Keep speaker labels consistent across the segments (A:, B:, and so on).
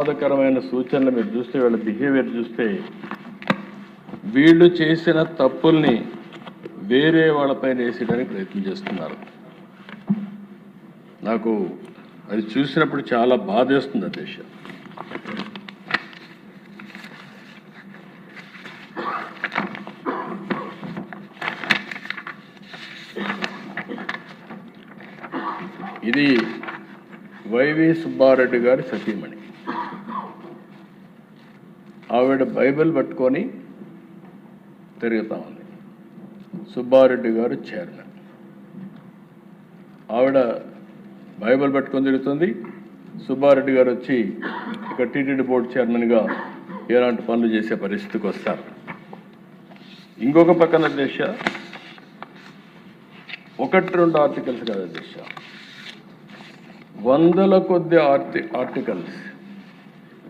A: బాధాకరమైన సూచనలు మీరు చూస్తే, వీళ్ళ బిహేవియర్ చూస్తే, వీళ్ళు చేసిన తప్పుల్ని వేరే వాళ్ళపైన వేసేయడానికి ప్రయత్నం చేస్తున్నారు. నాకు అది చూసినప్పుడు చాలా బాధేస్తుంది అధ్యక్ష. ఇది వైవి సుబ్బారెడ్డి గారి సతీమణి. ఆవిడ బైబిల్ పట్టుకొని తిరుగుతా ఉంది. సుబ్బారెడ్డి గారు చైర్మన్. ఆవిడ బైబిల్ పట్టుకొని తిరుగుతుంది. సుబ్బారెడ్డి గారు వచ్చి ఇక్కడ టీటీడీ బోర్డు చైర్మన్గా ఎలాంటి పనులు చేసే పరిస్థితికి వస్తారు. ఇంకొక పక్కన దేశ 1-2 ఆర్టికల్స్ కాదు దేశ, వందల కొద్ది ఆర్టికల్స్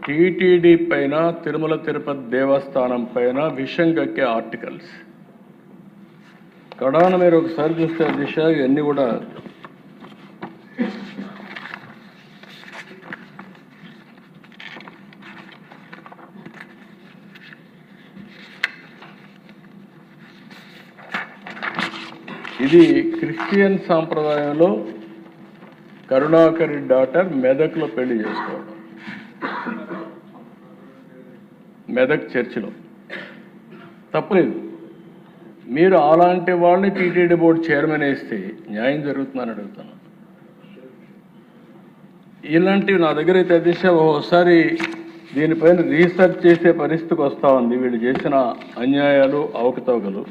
A: టీటీడీ పైన, తిరుమల తిరుపతి దేవస్థానం పైన విషం కక్కే ఆర్టికల్స్. కడాన మీరు ఒకసారి చూస్తే దిశ ఇవన్నీ కూడా ఇది క్రిస్టియన్ సాంప్రదాయంలో కరుణాకరి డాటర్ మెదక్లో పెళ్లి చేసుకోవడం, మెదక్ చర్చిలో తప్పలేదు. మీరు అలాంటి వాళ్ళని టీటీడీ బోర్డు చైర్మన్ వేస్తే న్యాయం జరుగుతుందని అడుగుతాను. ఇలాంటివి నా దగ్గర అయితే దిశ ఒకసారి దీనిపైన రీసెర్చ్ చేసే పరిస్థితికి వస్తూ ఉంది, వీళ్ళు చేసిన అన్యాయాలు, అవకతవకలు.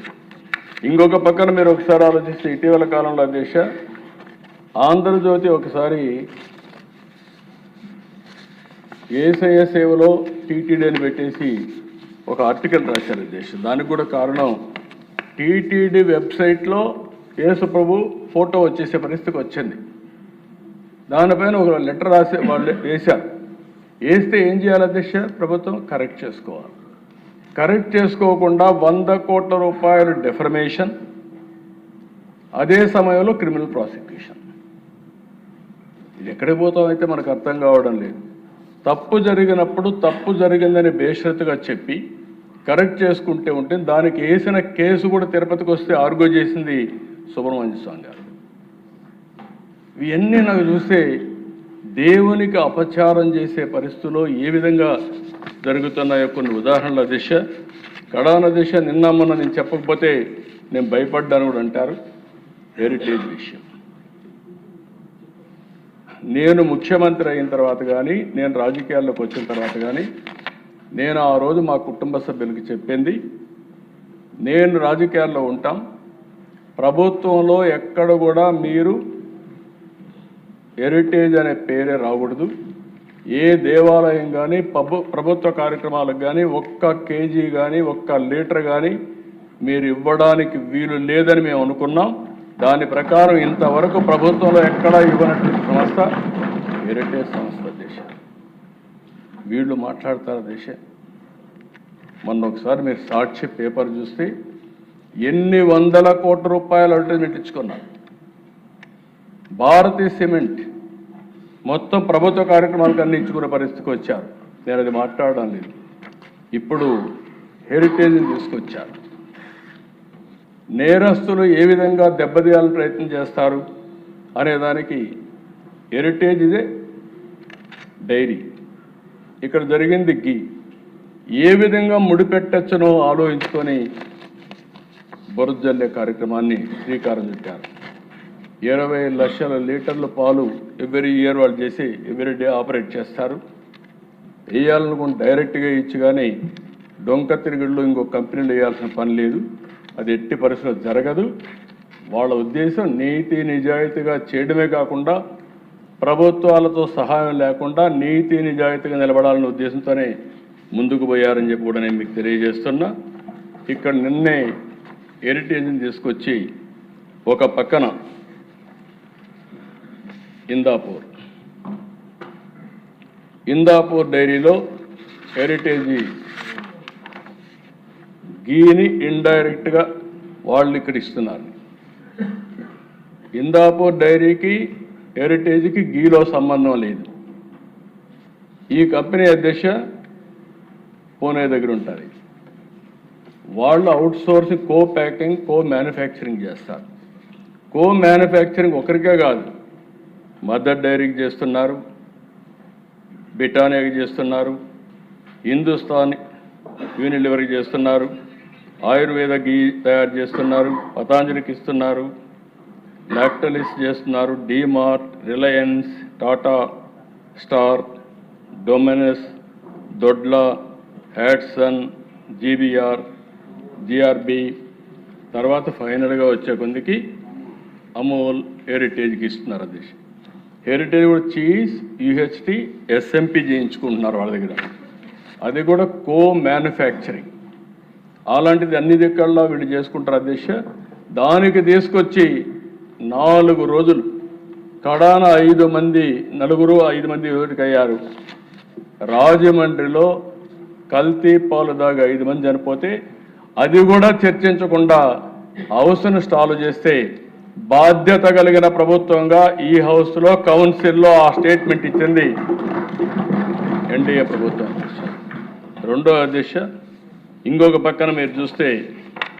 A: ఇంకొక పక్కన మీరు ఒకసారి ఆలోచిస్తే, ఇటీవల కాలంలో దిశ ఆంధ్రజ్యోతి ఒకసారి ఏసయ్య సేవలో టీటీడీని పెట్టేసి ఒక ఆర్టికల్ రాశారు దేశం. దానికి కూడా కారణం టీటీడీ వెబ్సైట్లో యేసు ప్రభు ఫోటో వచ్చేసే పరిస్థితికి వచ్చింది. దానిపైన ఒక లెటర్ రాసి వాళ్ళు వేశారు. వేస్తే ఏం చేయాలి అధ్యక్ష? ప్రభుత్వం కరెక్ట్ చేసుకోవాలి. కరెక్ట్ చేసుకోకుండా 100 కోట్ల రూపాయలు డెఫర్మేషన్, అదే సమయంలో క్రిమినల్ ప్రాసిక్యూషన్. ఇది ఎక్కడికి పోతామైతే మనకు అర్థం కావడం లేదు. తప్పు జరిగినప్పుడు తప్పు జరిగిందని బేషరతుగా చెప్పి కరెక్ట్ చేసుకుంటే ఉంటే, దానికి వేసిన కేసు కూడా తిరుపతికి వస్తే ఆర్గ్యూ చేసింది సుబ్రహ్మణ్య స్వామి గారు. ఇవన్నీ నాకు చూస్తే దేవునికి అపచారం చేసే పరిస్థితుల్లో ఏ విధంగా జరుగుతున్నాయో కొన్ని ఉదాహరణల దిశ. కడాన దిశ నిన్న మొన్న నేను చెప్పకపోతే నేను భయపడ్డాను కూడా అంటారు. హెరిటేజ్ విషయం, నేను ముఖ్యమంత్రి అయిన తర్వాత కానీ, నేను రాజకీయాల్లోకి వచ్చిన తర్వాత కానీ, నేను ఆ రోజు మా కుటుంబ సభ్యులకి చెప్పింది, నేను రాజకీయాల్లో ఉంటాం, ప్రభుత్వంలో ఎక్కడ కూడా మీరు హెరిటేజ్ అనే పేరే రాకూడదు. ఏ దేవాలయం కానీ, ప్రభుత్వ కార్యక్రమాలకు కానీ ఒక్క కేజీ కానీ, ఒక్క లీటర్ కానీ మీరు ఇవ్వడానికి వీలు లేదని మేము అనుకున్నాం. దాని ప్రకారం ఇంతవరకు ప్రభుత్వంలో ఎక్కడా ఇవ్వనటువంటి సంస్థ హెరిటేజ్ సంస్థ దేశ. వీళ్ళు మాట్లాడతారు దేశ. మొన్న ఒకసారి మీరు సాక్షి పేపర్ చూస్తే ఎన్ని వందల కోట్ల రూపాయలు అడ్వర్టైజ్మెంట్ ఇచ్చుకున్నారు. భారతీ సిమెంట్ మొత్తం ప్రభుత్వ కార్యక్రమాలకు అన్ని ఇచ్చుకునే పరిస్థితికి వచ్చారు. నేను అది మాట్లాడడం లేదు. ఇప్పుడు హెరిటేజ్ని తీసుకొచ్చారు. నేరస్తులు ఏ విధంగా దెబ్బతీయాలని ప్రయత్నం చేస్తారు అనేదానికి హెరిటేజ్ ఇదే డైరీ, ఇక్కడ జరిగింది ఘీ, ఏ విధంగా ముడిపెట్టచ్చునో ఆలోచించుకొని బురజల్లే కార్యక్రమాన్ని శ్రీకారం చుట్టారు. 20 లక్షల లీటర్ల పాలు ఎవ్రీ ఇయర్ వాళ్ళు చేసి ఎవ్రీ డే ఆపరేట్ చేస్తారు. వేయాలనుకుని డైరెక్ట్గా ఇచ్చి కానీ డొంక తిరుగుళ్ళు ఇంకో కంపెనీలు వేయాల్సిన పని లేదు. అది ఎట్టి పరిస్థితుల్లో జరగదు. వాళ్ళ ఉద్దేశం నీతి నిజాయితీగా చేయడమే కాకుండా ప్రభుత్వాలతో సహాయం లేకుండా నీతి నిజాయితీగా నిలబడాలనే ఉద్దేశంతోనే ముందుకు పోయారని చెప్పి కూడా నేను మీకు తెలియజేస్తున్నా. ఇక్కడ నిన్నే హెరిటేజ్ని తీసుకొచ్చి ఒక పక్కన ఇందాపూర్ డైరీలో హెరిటేజ్ గీని ఇండైరెక్ట్గా వాళ్ళు ఇక్కడ ఇస్తున్నారు. ఇందాపూర్ డైరీకి హెరిటేజ్కి గీలో సంబంధం లేదు. ఈ కంపెనీ అధ్యక్ష పూణే దగ్గర ఉంటుంది. వాళ్ళు అవుట్ సోర్సింగ్, కో ప్యాకింగ్, కో మ్యానుఫ్యాక్చరింగ్ చేస్తారు. కో మ్యానుఫ్యాక్చరింగ్ ఒకరికే కాదు, మదర్ డైరీకి చేస్తున్నారు, బిటానియాకి చేస్తున్నారు, హిందుస్థాన్ యూనిలివర్కి చేస్తున్నారు, ఆయుర్వేద గీ తయారు చేస్తున్నారు, పతాంజలికి ఇస్తున్నారు, లాక్టలిస్ చేస్తున్నారు, DMart, Reliance, Tata Star, Domino's, Dodla, Hatsun, GBR, GRB, తర్వాత ఫైనల్గా వచ్చే కొందికి అమూల్, హెరిటేజ్కి ఇస్తున్నారు. అది హెరిటేజ్ కూడా చీజ్, యూహెచ్టి, ఎస్ఎంపి చేయించుకుంటున్నారు వాళ్ళ దగ్గర. అది కూడా కో మ్యానుఫ్యాక్చరింగ్. అలాంటిది అన్ని దిక్కల్లో వీళ్ళు చేసుకుంటారు అధ్యక్ష. దానికి తీసుకొచ్చి 4 రోజులు కడాన 5 మంది, 5 మంది అయ్యారు. రాజమండ్రిలో కల్తీ పాలు దాగా 5 మంది చనిపోతే అది కూడా చర్చించకుండా హౌస్ను స్టాల్ చేస్తే బాధ్యత కలిగిన ప్రభుత్వంగా ఈ హౌస్లో, కౌన్సిల్లో ఆ స్టేట్మెంట్ ఇచ్చింది ఎన్డీఏ ప్రభుత్వం. రెండో అధ్యక్ష, ఇంకొక పక్కన మీరు చూస్తే